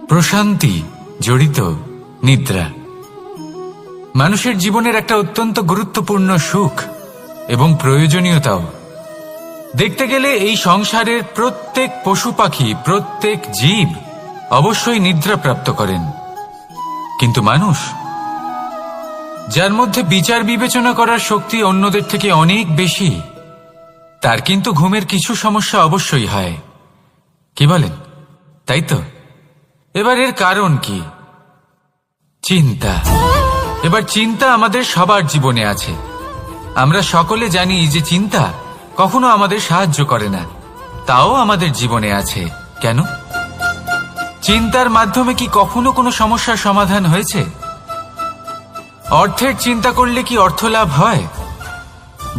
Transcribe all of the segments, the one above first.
প্রশান্তি জড়িত নিদ্রা মানুষের জীবনের একটা অত্যন্ত গুরুত্বপূর্ণ সুখ এবং প্রয়োজনীয়তাও। দেখতে গেলে এই সংসারের প্রত্যেক পশু পাখি, প্রত্যেক জীব অবশ্যই নিদ্রা প্রাপ্ত করেন, কিন্তু মানুষ, যার মধ্যে বিচার বিবেচনা করার শক্তি অন্যদের থেকে অনেক বেশি, তার কিন্তু ঘুমের কিছু সমস্যা অবশ্যই হয়। কি বলেন, তাই তো? এবার এর কারণ কি? চিন্তা। এবার চিন্তা আমাদের সবার জীবনে আছে। আমরা সকলে জানি যে চিন্তা কখনো আমাদের সাহায্য করে না, তাও আমাদের জীবনে আছে। কেন? চিন্তার মাধ্যমে কি কখনো কোনো সমস্যার সমাধান হয়েছে? অর্থের চিন্তা করলে কি অর্থ লাভ হয়?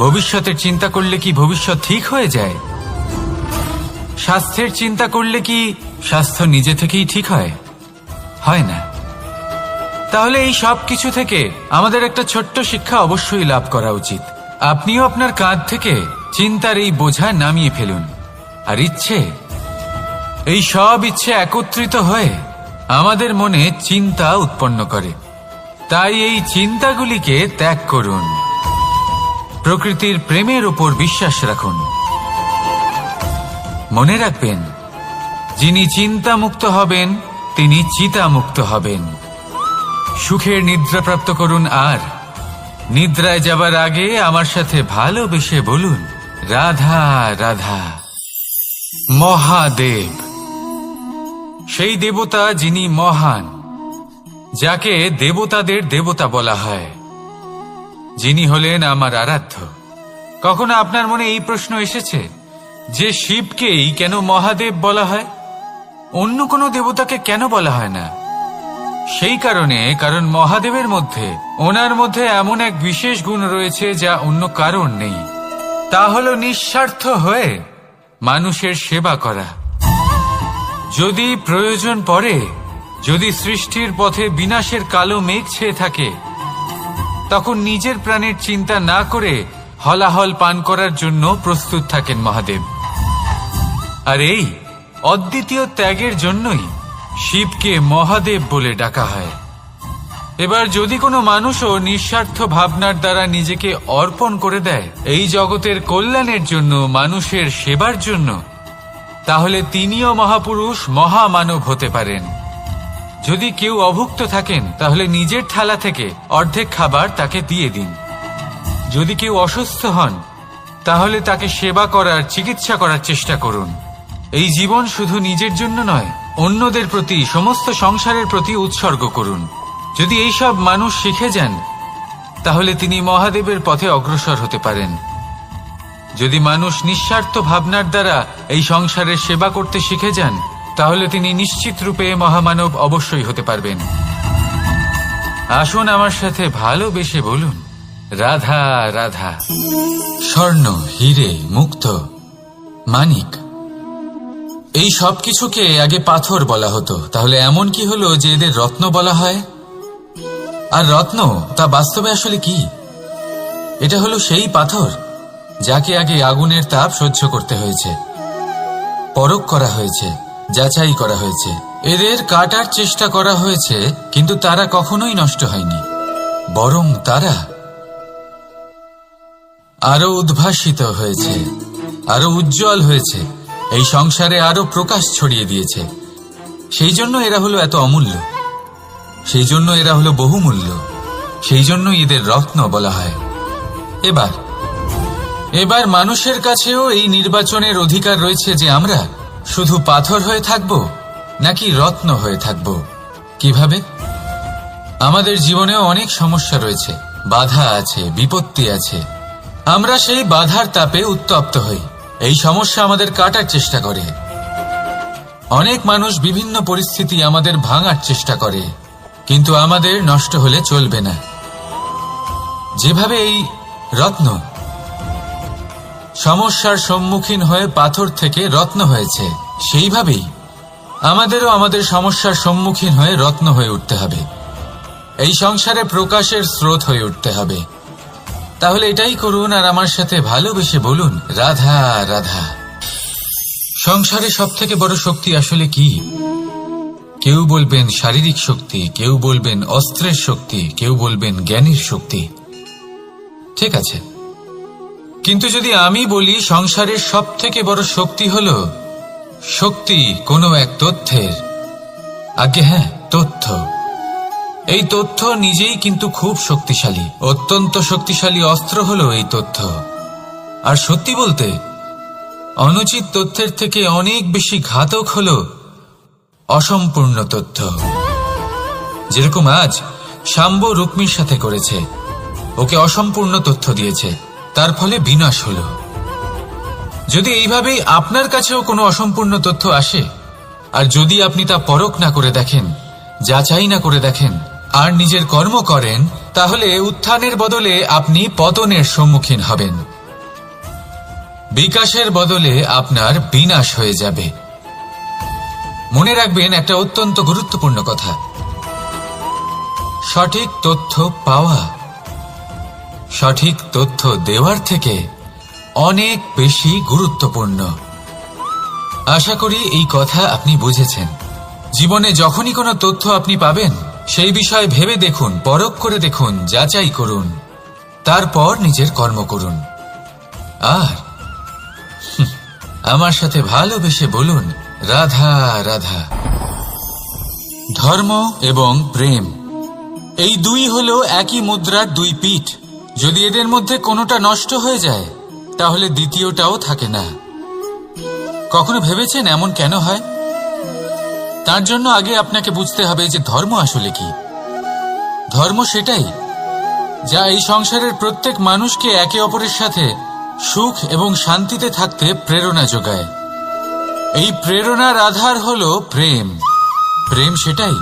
ভবিষ্যতের চিন্তা করলে কি ভবিষ্যৎ ঠিক হয়ে যায়? স্বাস্থ্যের চিন্তা করলে কি স্বাস্থ্য নিজে থেকেই ঠিক হয়? হয় না। তাহলে এই সব কিছু থেকে আমাদের একটা ছোট্ট শিক্ষা অবশ্যই লাভ করা উচিত। আপনিও আপনার কাঁধ থেকে চিন্তার এই বোঝা নামিয়ে ফেলুন। আর এই সব ইচ্ছে একত্রিত হয়ে আমাদের মনে চিন্তা উৎপন্ন করে। তাই এই চিন্তাগুলিকে ত্যাগ করুন। প্রকৃতির প্রেমের উপর বিশ্বাস রাখুন। মনে রাখবেন, যিনি চিন্তা মুক্ত হবেন তিনি চিতা মুক্ত হবেন। সুখের নিদ্রা প্রাপ্ত করুন, আর নিদ্রায় যাবার আগে আমার সাথে ভালোবেসে বলুন, রাধা রাধা। মহাদেব, সেই দেবতা যিনি মহান, যাকে দেবতাদের দেবতা বলা হয়, যিনি হলেন আমার আরাধ্য। কখনো আপনার মনে এই প্রশ্ন এসেছে যে শিবকেই কেন মহাদেব বলা হয়, অন্য কোনো দেবতাকে কেন বলা হয় না? সেই কারণ মহাদেবের মধ্যে, ওনার মধ্যে এমন এক বিশেষ গুণ রয়েছে যা অন্য কারণ নেই। তা হলো নিঃস্বার্থ হয়ে মানুষের সেবা করা। যদি প্রয়োজন পড়ে, যদি সৃষ্টির পথে বিনাশের কালো মেঘ ছেয়ে থাকে, তখন নিজের প্রাণের চিন্তা না করে হলাহল পান করার জন্য প্রস্তুত থাকেন মহাদেব। আর এই অদ্বিতীয় ত্যাগের জন্যই শিবকে মহাদেব বলে ডাকা হয়। এবার যদি কোনো মানুষও নিঃস্বার্থ ভাবনার দ্বারা নিজেকে অর্পণ করে দেয় এই জগতের কল্যাণের জন্য, মানুষের সেবার জন্য, তাহলে তিনিও মহাপুরুষ, মহামানব হতে পারেন। যদি কেউ অভুক্ত থাকেন, তাহলে নিজের থালা থেকে অর্ধেক খাবার তাকে দিয়ে দিন। যদি কেউ অসুস্থ হন, তাহলে তাকে সেবা করার, চিকিৎসা করার চেষ্টা করুন। এই জীবন শুধু নিজের জন্য নয়, অন্যদের প্রতি, সমস্ত সংসারের প্রতি উৎসর্গ করুন। যদি এইসব মানুষ শিখে যান, তাহলে তিনি মহাদেবের পথে অগ্রসর হতে পারেন। যদি মানুষ নিঃস্বার্থ ভাবনার দ্বারা এই সংসারের সেবা করতে শিখে যান, তাহলে তিনি নিশ্চিত রূপে মহামানব অবশ্যই হতে পারবেন। আসুন আমার সাথে ভালোবেসে বলুন, রাধা রাধা। স্বর্ণ, হিরে, মুক্ত, মানিক, এই সব কিছুকে আগে পাথর বলা হতো। তাহলে এমন কি হলো যে এদের রত্ন বলা হয়? আর রত্ন তা বাস্তবে আসলে কি? এটা হলো সেই পাথর যাকে আগে আগুনের তাপ সহ্য করতে হয়েছে, পরখ করা হয়েছে, যাচাই করা হয়েছে, এদের কাটার চেষ্টা করা হয়েছে, কিন্তু তারা কখনোই নষ্ট হয়নি, বরং তারা আরো উদ্ভাসিত হয়েছে, আরো উজ্জ্বল হয়েছে, এই সংসারে আরো প্রকাশ ছড়িয়ে দিয়েছে। সেই জন্য এরা হলো এত অমূল্য, সেই জন্য এরা হলো বহুমূল্য, সেই জন্য এদের রত্ন বলা হয়। এবার মানুষের কাছেও এই নির্বাচনের অধিকার রয়েছে যে আমরা শুধু পাথর হয়ে থাকব নাকি রত্ন হয়ে থাকব। কিভাবে? আমাদের জীবনেও অনেক সমস্যা রয়েছে, বাধা আছে, বিপত্তি আছে। আমরা সেই বাধার তাপে উত্তপ্ত হই, এই সমস্যা আমাদের কাটার চেষ্টা করে। অনেক মানুষ বিভিন্ন পরিস্থিতি আমাদের ভাঙার চেষ্টা করে, কিন্তু আমাদের নষ্ট হলে চলবে না। যেভাবে এই রত্ন সমস্যার সম্মুখীন হয়ে পাথর থেকে রত্ন হয়েছে, সেইভাবেই আমাদেরও আমাদের সমস্যার সম্মুখীন হয়ে রত্ন হয়ে উঠতে হবে, এই সংসারে প্রকাশের স্রোত হয়ে উঠতে হবে। তাহলে এটাই করুন, আর আমার সাথে ভালোবেসে বলুন, রাধা রাধা। সংসারে সব থেকে বড় শক্তি আসলে কি? কেউ বলবেন শারীরিক শক্তি, কেউ বলবেন অস্ত্রের শক্তি, কেউ বলবেন জ্ঞানের শক্তি। ঠিক আছে, কিন্তু যদি আমি বলি সংসারের সব থেকে বড় শক্তি হল শক্তি কোনো এক তথ্যের, আগে হ্যাঁ, তথ্য। এই তথ্য নিজেই কিন্তু খুব শক্তিশালী, অত্যন্ত শক্তিশালী অস্ত্র হলো এই তথ্য। আর সত্যি বলতে অনুচিত তথ্যের থেকে অনেক বেশি ঘাতক হলো অসম্পূর্ণ তথ্য। যেরকম আজ শাম্ব রুক্মির সাথে করেছে, ওকে অসম্পূর্ণ তথ্য দিয়েছে, তার ফলে বিনাশ হলো। যদি এইভাবেই আপনার কাছেও কোনো অসম্পূর্ণ তথ্য আসে, আর যদি আপনি তা পরখ না করে দেখেন, যাচাই না করে দেখেন, আর নিজের কর্ম করেন, তাহলে উত্থানের বদলে আপনি পতনের সম্মুখীন হবেন। বিকাশের বদলে আপনার বিনাশ হয়ে যাবে। মনে রাখবেন একটা অত্যন্ত গুরুত্বপূর্ণ কথা, সঠিক তথ্য পাওয়া সঠিক তথ্য দেওয়ার থেকে অনেক বেশি গুরুত্বপূর্ণ। আশা করি এই কথা আপনি বুঝেছেন। জীবনে যখনই কোনো তথ্য আপনি পাবেন, সেই বিষয়ে ভেবে দেখুন, পরখ করে দেখুন, যাচাই করুন, তারপর নিজের কর্ম করুন। আর আমার সাথে ভালোবেসে বলুন, রাধা রাধা। ধর্ম এবং প্রেম, এই দুই হলো একই মুদ্রার দুই পিঠ। যদি এদের মধ্যে কোনোটা নষ্ট হয়ে যায়, তাহলে দ্বিতীয়টাও থাকে না। কখনো ভেবেছেন এমন কেন হয়? তার জন্য আগে আপনাকে বুঝতে হবে যে ধর্ম আসলে কি। ধর্ম সেটাই যা এই সংসারের প্রত্যেক মানুষকে একে অপরের সাথে সুখ এবং শান্তিতে থাকতে প্রেরণা যোগায়। এই প্রেরণার আধার হলো প্রেম। প্রেম সেটাই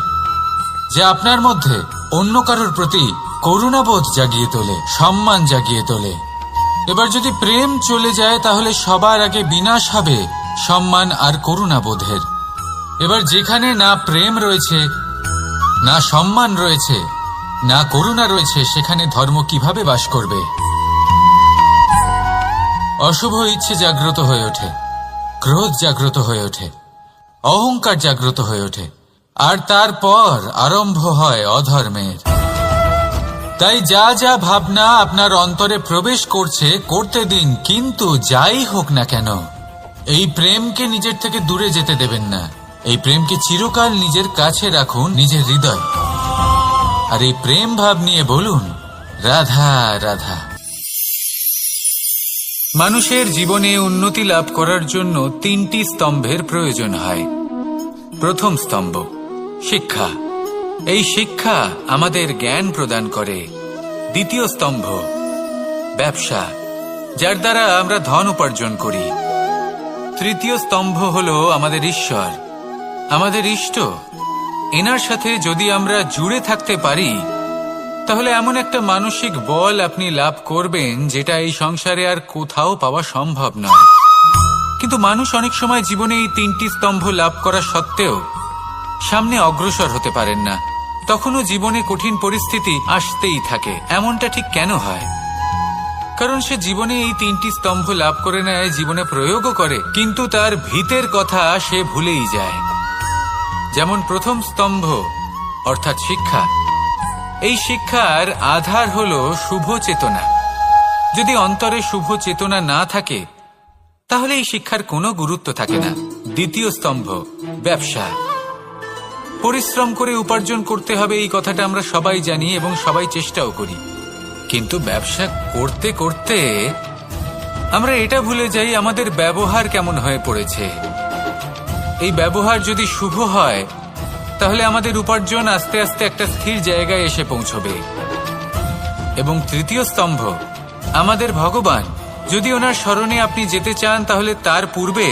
যা আপনার মধ্যে অন্য কারোর প্রতি করুণাবোধ জাগিয়ে তোলে, সম্মান জাগিয়ে তোলে। এবার যদি প্রেম চলে যায়, তাহলে সবার আগে বিনাশ হবে সম্মান আর করুণাবোধের। এবার যেখানে না প্রেম রয়েছে, না সম্মান রয়েছে, না করুণা রয়েছে, সেখানে ধর্ম কিভাবে বাস করবে? অশুভ ইচ্ছে জাগ্রত হয়ে ওঠে, ক্রোধ জাগ্রত হয়ে ওঠে, অহংকার জাগ্রত হয়ে ওঠে, আর তারপর আরম্ভ হয় অধর্মের। তাই যা যা ভাবনা আপনার অন্তরে প্রবেশ করছে, করতে দিন, কিন্তু যাই হোক না কেন, এই প্রেমকে নিজের থেকে দূরে যেতে দেবেন না। এই প্রেমকে চিরকাল নিজের কাছে রাখুন, নিজের হৃদয়। আর এই প্রেম ভাব নিয়ে বলুন, রাধা রাধা। মানুষের জীবনে উন্নতি লাভ করার জন্য তিনটি স্তম্ভের প্রয়োজন হয়। প্রথম স্তম্ভ শিক্ষা। এই শিক্ষা আমাদের জ্ঞান প্রদান করে। দ্বিতীয় স্তম্ভ ব্যবসা, যার দ্বারা আমরা ধন উপার্জন করি। তৃতীয় স্তম্ভ হলো আমাদের ঈশ্বর, আমাদের ইষ্ট। এনার সাথে যদি আমরা জুড়ে থাকতে পারি, তাহলে এমন একটা মানসিক বল আপনি লাভ করবেন যেটা এই সংসারে আর কোথাও পাওয়া সম্ভব নয়। কিন্তু মানুষ অনেক সময় জীবনে এই তিনটি স্তম্ভ লাভ করা সত্ত্বেও সামনে অগ্রসর হতে পারেন না। তখনও জীবনে কঠিন পরিস্থিতি আসতেই থাকে। এমনটা ঠিক কেন হয়? কারণ সে জীবনে এই তিনটি স্তম্ভ লাভ করে নেয়, জীবনে প্রয়োগও করে, কিন্তু তার ভিতের কথা সে ভুলেই যায়। যেমন প্রথম স্তম্ভ অর্থাৎ শিক্ষা। এই শিক্ষার আধার হলো শুভ চেতনা। যদি অন্তরে শুভ চেতনা না থাকে, তাহলে এই শিক্ষার কোনো গুরুত্ব থাকে না। দ্বিতীয় স্তম্ভ ব্যবসা। পরিশ্রম করে উপার্জন করতে হবে, এই কথাটা আমরা সবাই জানি এবং সবাই চেষ্টাও করি। কিন্তু ব্যবসা করতে করতে আমরা এটা ভুলে যাই আমাদের ব্যবহার কেমন হয়ে পড়েছে। এই ব্যবহার যদি শুভ হয়, তাহলে আমাদের উপার্জন আস্তে আস্তে একটা স্থির জায়গায় এসে পৌঁছবে। এবং তৃতীয় স্তম্ভ আমাদের ভগবান। যদি ওনার স্মরণে আপনি যেতে চান, তাহলে তার পূর্বে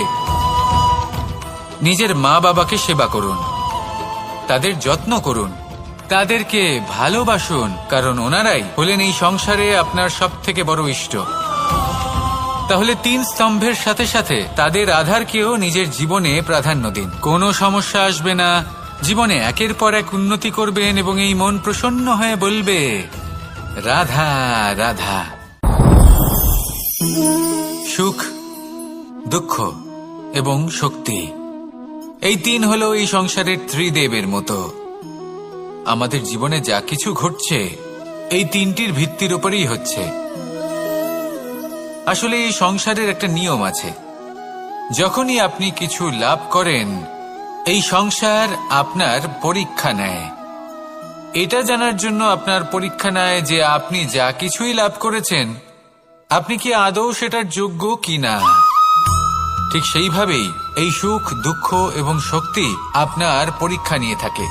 নিজের মা বাবাকে সেবা করুন, তাদের যত্ন করুন, তাদেরকে ভালোবাসুন, কারণ ওনারাই হলেন এই সংসারে আপনার সব থেকে বড় ইষ্ট। তাহলে তিন স্তম্ভের সাথে সাথে তাদের আধারকেও নিজের জীবনে প্রাধান্য দিন। কোনো সমস্যা আসবে না, জীবনে একের পর এক উন্নতি করবেন এবং এই মন প্রসন্ন হয়ে বলবে, রাধা রাধা। সুখ, দুঃখ এবং শক্তি, এই তিন হলো এই সংসারের ত্রিদেবের মতো। আমাদের জীবনে যা কিছু ঘটছে এই তিনটির ভিত্তির উপরেই হচ্ছে। আসলে এই সংসারের একটা নিয়ম আছে, যখনই আপনি কিছু লাভ করেন এই সংসার আপনার পরীক্ষা নেয়। এটা জানার জন্য আপনার পরীক্ষা নেয় যে আপনি যা কিছুই লাভ করেছেন আপনি কি আদৌ সেটার যোগ্য কিনা। ঠিক সেইভাবেই এই সুখ, দুঃখ এবং শক্তি আপনার পরীক্ষা নিয়ে থাকে।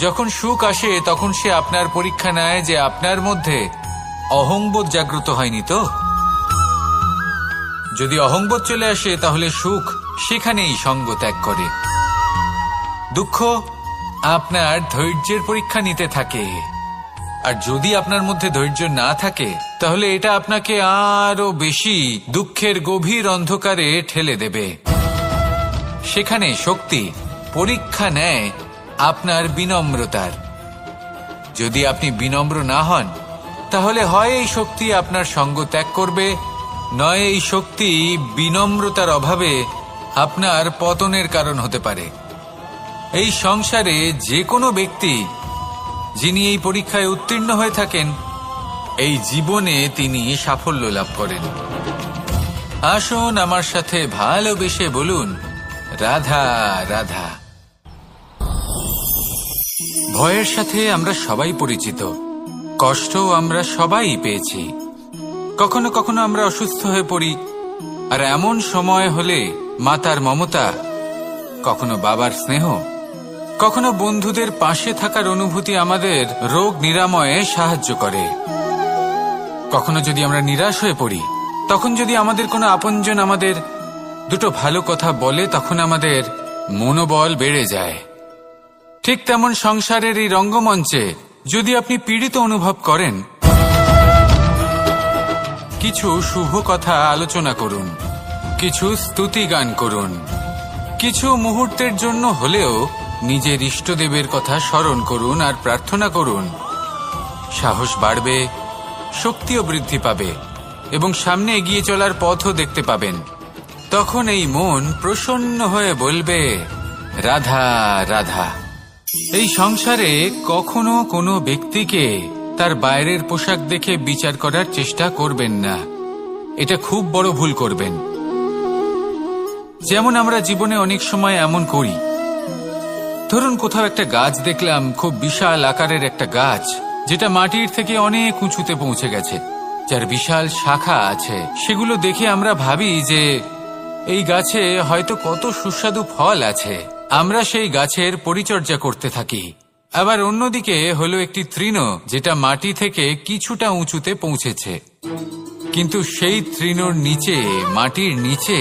যখন সুখ আসে তখন সে আপনার পরীক্ষা নেয় যে আপনার মধ্যে অহংবোধ জাগ্রত হয়নি তো। যদি অহংবোধ চলে আসে তাহলে সুখ সেখানেই সঙ্গ ত্যাগ করে। দুঃখ আপনার ধৈর্যের পরীক্ষা নিতে থাকে, আর যদি আপনার মধ্যে ধৈর্য না থাকে তাহলে এটা আপনাকে আরো বেশি দুঃখের গভীর অন্ধকারে ঠেলে দেবে। সেখানে শক্তি পরীক্ষা নেয় আপনার বিনম্রতার। যদি আপনি বিনম্র না হন তাহলে হয় এই শক্তি আপনার সঙ্গ ত্যাগ করবে, নয় এই শক্তি বিনম্রতার অভাবে আপনার পতনের কারণ হতে পারে। এই সংসারে যে কোনো ব্যক্তি যিনি এই পরীক্ষায় উত্তীর্ণ হয়ে থাকেন এই জীবনে তিনি সাফল্য লাভ করেন। আসুন আমার সাথে ভালোবেসে বলুন, রাধা রাধা। ভয়ের সাথে আমরা সবাই পরিচিত, কষ্টও আমরা সবাই পেয়েছি। কখনো কখনো আমরা অসুস্থ হয়ে পড়ি, আর এমন সময় হলে মাতার মমতা, কখনো বাবার স্নেহ, কখনো বন্ধুদের পাশে থাকার অনুভূতি আমাদের রোগ নিরাময়ে সাহায্য করে। কখনো যদি আমরা নিরাশ হয়ে পড়ি, তখন যদি আমাদের কোনো আপনজন আমাদের দুটো ভালো কথা বলে তখন আমাদের মনোবল বেড়ে যায়। ঠিক তেমন সংসারের এই রঙ্গমঞ্চে যদি আপনি পীড়িত অনুভব করেন, কিছু শুভ কথা আলোচনা করুন, কিছু স্তুতি গান করুন, কিছু মুহূর্তের জন্য হলেও নিজের ইষ্টদেবের কথা স্মরণ করুন আর প্রার্থনা করুন। সাহস বাড়বে, শক্তিও বৃদ্ধি পাবে এবং সামনে এগিয়ে চলার পথও দেখতে পাবেন। তখন এই মন প্রসন্ন হয়ে বলবে, রাধা রাধা। এই সংসারে কখনো কোনো ব্যক্তিকে তার বাইরের পোশাক দেখে বিচার করার চেষ্টা করবেন না, এটা খুব বড় ভুল করবেন। যেমন আমরা জীবনে অনেক সময় এমন করি, ধরুন কোথাও একটা গাছ দেখলাম, খুব বিশাল আকারের একটা গাছ যেটা মাটির থেকে অনেক উঁচুতে পৌঁছে গেছে, যার বিশাল শাখা আছে। সেগুলো দেখে আমরা ভাবি যে এই গাছে হয়তো কত সুস্বাদু ফল আছে, আমরা সেই গাছের পরিচর্যা করতে থাকি। আবার অন্যদিকে হলো একটি তৃণ যেটা মাটি থেকে কিছুটা উঁচুতে পৌঁছেছে, কিন্তু সেই তৃণর নিচে, মাটির নিচে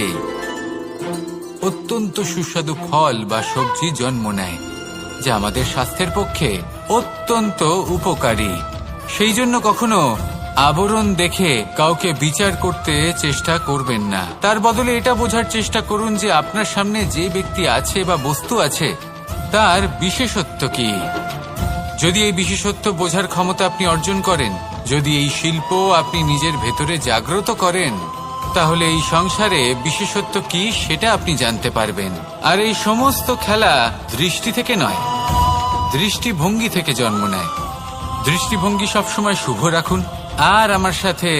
অত্যন্ত সুস্বাদু ফল বা সবজি জন্ম নেয়, যা আমাদের স্বাস্থ্যের পক্ষে অত্যন্ত উপকারী। সেই জন্য কখনো আবরণ দেখে কাউকে বিচার করতে চেষ্টা করবেন না। তার বদলে এটা বোঝার চেষ্টা করুন যে আপনার সামনে যে ব্যক্তি আছে বা বস্তু আছে তার বিশেষত্ব কি। যদি এই বিশেষত্ব বোঝার ক্ষমতা আপনি অর্জন করেন, যদি এই শিল্প আপনি নিজের ভেতরে জাগ্রত করেন, তাহলে এই সংসারে বিশেষত্ব কি সেটা আপনি জানতে পারবেন। আর এই সমস্ত খেলা দৃষ্টি থেকে নয়, দৃষ্টিভঙ্গি থেকে জন্ম নেয়। দৃষ্টিভঙ্গি সবসময় শুভ রাখুন আর আমার সাথে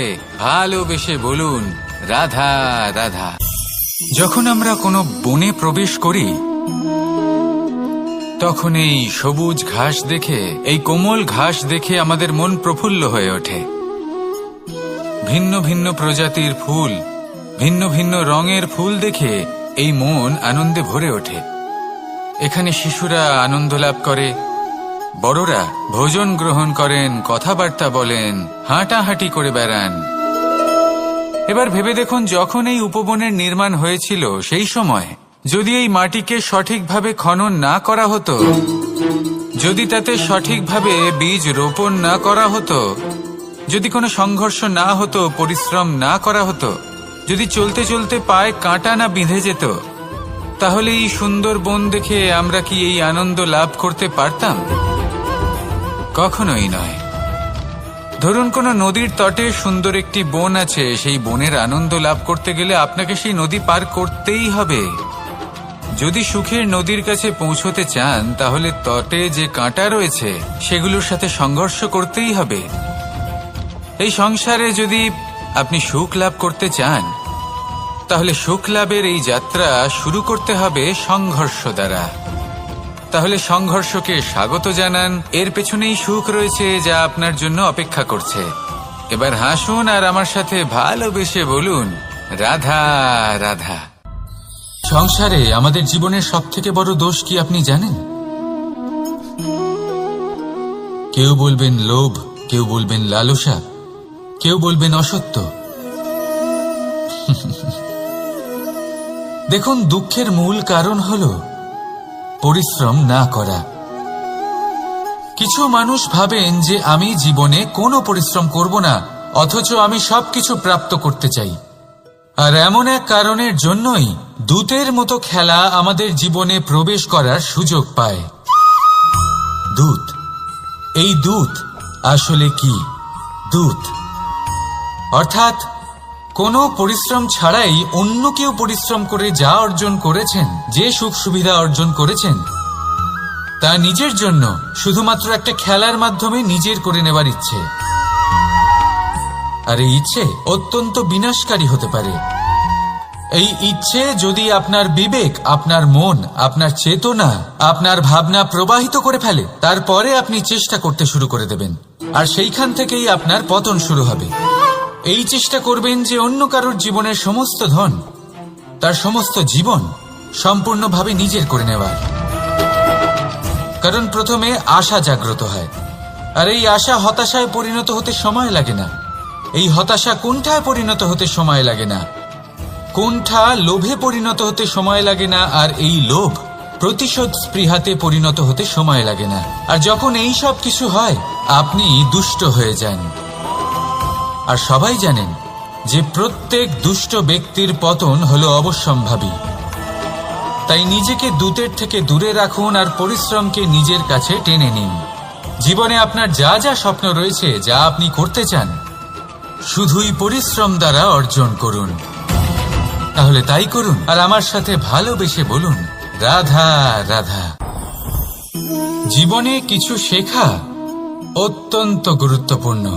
ভালোবেসে বলুন, রাধা রাধা। যখন আমরা কোনো বনে প্রবেশ করি তখন এই সবুজ ঘাস দেখে, এই কোমল ঘাস দেখে আমাদের মন প্রফুল্ল হয়ে ওঠে। ভিন্ন ভিন্ন প্রজাতির ফুল, ভিন্ন ভিন্ন রঙের ফুল দেখে এই মন আনন্দে ভরে ওঠে। এখানে শিশুরা আনন্দ লাভ করে, বড়রা ভোজন গ্রহণ করেন, কথাবার্তা বলেন, হাঁটাহাঁটি করে বেড়ান। এবার ভেবে দেখুন, যখন এই উপবনের নির্মাণ হয়েছিল সেই সময় যদি এই মাটিকে সঠিকভাবে খনন না করা হতো, যদি তাতে সঠিকভাবে বীজ রোপণ না করা হতো, যদি কোনো সংঘর্ষ না হতো, পরিশ্রম না করা হতো, যদি চলতে চলতে পায়ে কাঁটা না বিঁধে যেত, তাহলে এই সুন্দর বন দেখে আমরা কি এই আনন্দ লাভ করতে পারতাম? কখনোই নয়। ধরুন কোনো নদীর তটে সুন্দর একটি বন আছে, সেই বনের আনন্দ লাভ করতে গেলে আপনাকে সেই নদী পার করতেই হবে। যদি সুখের নদীর কাছে পৌঁছতে চান তাহলে তটে যে কাঁটা রয়েছে সেগুলোর সাথে সংঘর্ষ করতেই হবে। এই সংসারে যদি আপনি সুখ লাভ করতে চান তাহলে সুখ লাভের এই যাত্রা শুরু করতে হবে সংঘর্ষ দ্বারা। তাহলে সংঘর্ষকে স্বাগত জানান, এর পেছনেই সুখ রয়েছে যা আপনার জন্য অপেক্ষা করছে। এবার হাসুন আর আমার সাথে ভালোবেসে বলুন, রাধা রাধা। সংসারে আমাদের জীবনের সবথেকে বড় দোষ কি আপনি জানেন? কেউ বলবেন লোভ, কেউ বলবেন লালসা, কেউ বলবেন অসত্য। দেখুন, দুঃখের মূল কারণ হলো পরিশ্রম না করা। কিছু মানুষ ভাবেন যে আমি জীবনে কোনো পরিশ্রম করব না, অথচ আমি সবকিছু প্রাপ্ত করতে চাই। আর এমন এক কারণের জন্যই দূতের মতো খেলা আমাদের জীবনে প্রবেশ করার সুযোগ পায়। দূত। এই দূত আসলে কি? দূত অর্থাৎ কোনো পরিশ্রম ছাড়াই অন্য কেউ পরিশ্রম করে যা অর্জন করেছেন, যে সুখ সুবিধা অর্জন করেছেন, তা নিজের জন্য শুধুমাত্র একটা খেলার মাধ্যমে নিজের করে নেবার ইচ্ছে। আর এই ইচ্ছে অত্যন্ত বিনাশকারী হতে পারে। এই ইচ্ছে যদি আপনার বিবেক, আপনার মন, আপনার চেতনা, আপনার ভাবনা প্রবাহিত করে ফেলে, তারপরে আপনি চেষ্টা করতে শুরু করে দেবেন, আর সেইখান থেকেই আপনার পতন শুরু হবে। এই চেষ্টা করবেন যে অন্য কারোর জীবনের সমস্ত ধন, তার সমস্ত জীবন সম্পূর্ণভাবে নিজের করে নেওয়ার। কারণ প্রথমে আশা জাগ্রত হয়, আর এই আশা হতাশায় পরিণত হতে সময় লাগে না। এই হতাশা কুণ্ঠায় পরিণত হতে সময় লাগে না, কুণ্ঠা লোভে পরিণত হতে সময় লাগে না, আর এই লোভ প্রতিশোধ স্পৃহাতে পরিণত হতে সময় লাগে না। আর যখন এই সব কিছু হয়, আপনি দুষ্ট হয়ে যান। আর সবাই জানেন যে প্রত্যেক দুষ্ট ব্যক্তির পতন হলো অবশ্যম্ভাবী। তাই নিজেকে দূতের থেকে দূরে রাখুন আর পরিশ্রমকে নিজের কাছে টেনে নিন। জীবনে আপনার যা যা স্বপ্ন রয়েছে, যা আপনি করতে চান, শুধুই পরিশ্রম দ্বারা অর্জন করুন। তাহলে তাই করুন আর আমার সাথে ভালোবেসে বলুন, রাধা রাধা। জীবনে কিছু শেখা অত্যন্ত গুরুত্বপূর্ণ।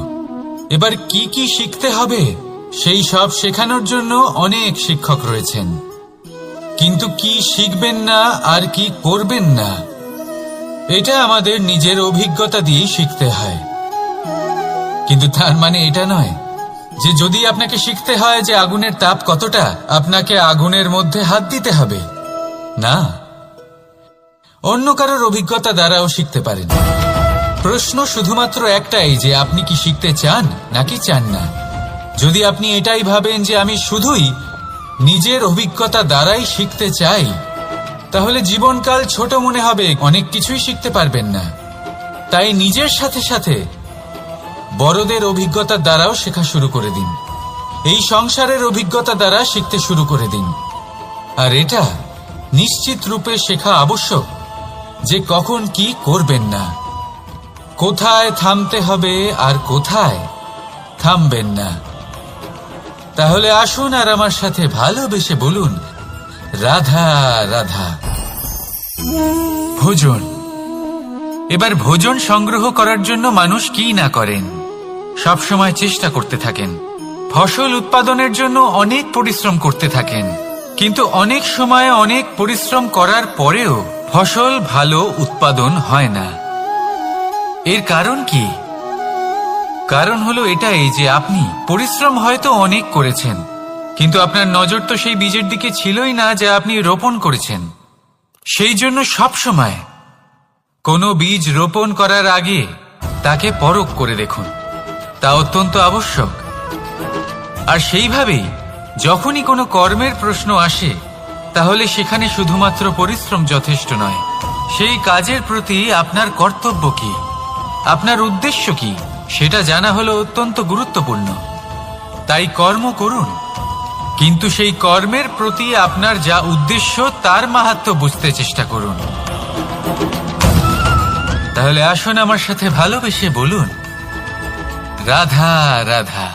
এবার কি কি শিখতে হবে সেই সব শেখানোর জন্য অনেক শিক্ষক রয়েছেন, কিন্তু কি শিখবেন না আর কি করবেন না, এটা আমাদের নিজের অভিজ্ঞতা দিয়ে শিখতে হয়। কিন্তু তার মানে এটা নয় যে যদি আপনাকে শিখতে হয় যে আগুনের তাপ কতটা, আপনাকে আগুনের মধ্যে হাত দিতে হবে। না, অন্য কারোর অভিজ্ঞতা দ্বারাও শিখতে পারেন। প্রশ্ন শুধুমাত্র একটাই যে আপনি কি শিখতে চান নাকি চান না। যদি আপনি এটাই ভাবেন যে আমি শুধুই নিজের অভিজ্ঞতা দ্বারাই শিখতে চাই, তাহলে জীবনকাল ছোট মনে হবে, অনেক কিছুই শিখতে পারবেন না। তাই নিজের সাথে সাথে বড়দের অভিজ্ঞতা দ্বারাও শেখা শুরু করে দিন। এই সংসারের অভিজ্ঞতা দ্বারা শিখতে শুরু করে দিন। আর এটা নিশ্চিত রূপে শেখা আবশ্যক যে কখন কি করবেন না, কোথায় থামতে হবে আর কোথায় থামবেন না। তাহলে আসুন আর আমার সাথে ভালোবেসে বলুন, রাধা রাধা। ভোজন। এবার ভোজন সংগ্রহ করার জন্য মানুষ কি না করেন, সব সময় চেষ্টা করতে থাকেন। ফসল উৎপাদনের জন্য অনেক পরিশ্রম করতে থাকেন, কিন্তু অনেক সময় অনেক পরিশ্রম করার পরেও ফসল ভালো উৎপাদন হয় না। এর কারণ কি? কারণ হলো এটাই যে আপনি পরিশ্রম হয়তো অনেক করেছেন, কিন্তু আপনার নজর তো সেই বীজের দিকে ছিলই না যা আপনি রোপণ করেছেন। সেই জন্য সব সময় কোনো বীজ রোপণ করার আগে তাকে পরখ করে দেখুন, তা অত্যন্ত আবশ্যক। আর সেইভাবেই যখনই কোনো কর্মের প্রশ্ন আসে, তাহলে সেখানে শুধুমাত্র পরিশ্রম যথেষ্ট নয়। সেই কাজের প্রতি আপনার কর্তব্য কি, আপনার উদ্দেশ্য কি, সেটা জানা হলো অত্যন্ত গুরুত্বপূর্ণ। তাই কর্ম করুন, কিন্তু সেই কর্মের প্রতি আপনার যা উদ্দেশ্য তার মাহাত্ম্য বুঝতে চেষ্টা করুন। তাহলে আসুন আমার সাথে ভালোবেসে বলুন, রাধা রাধা।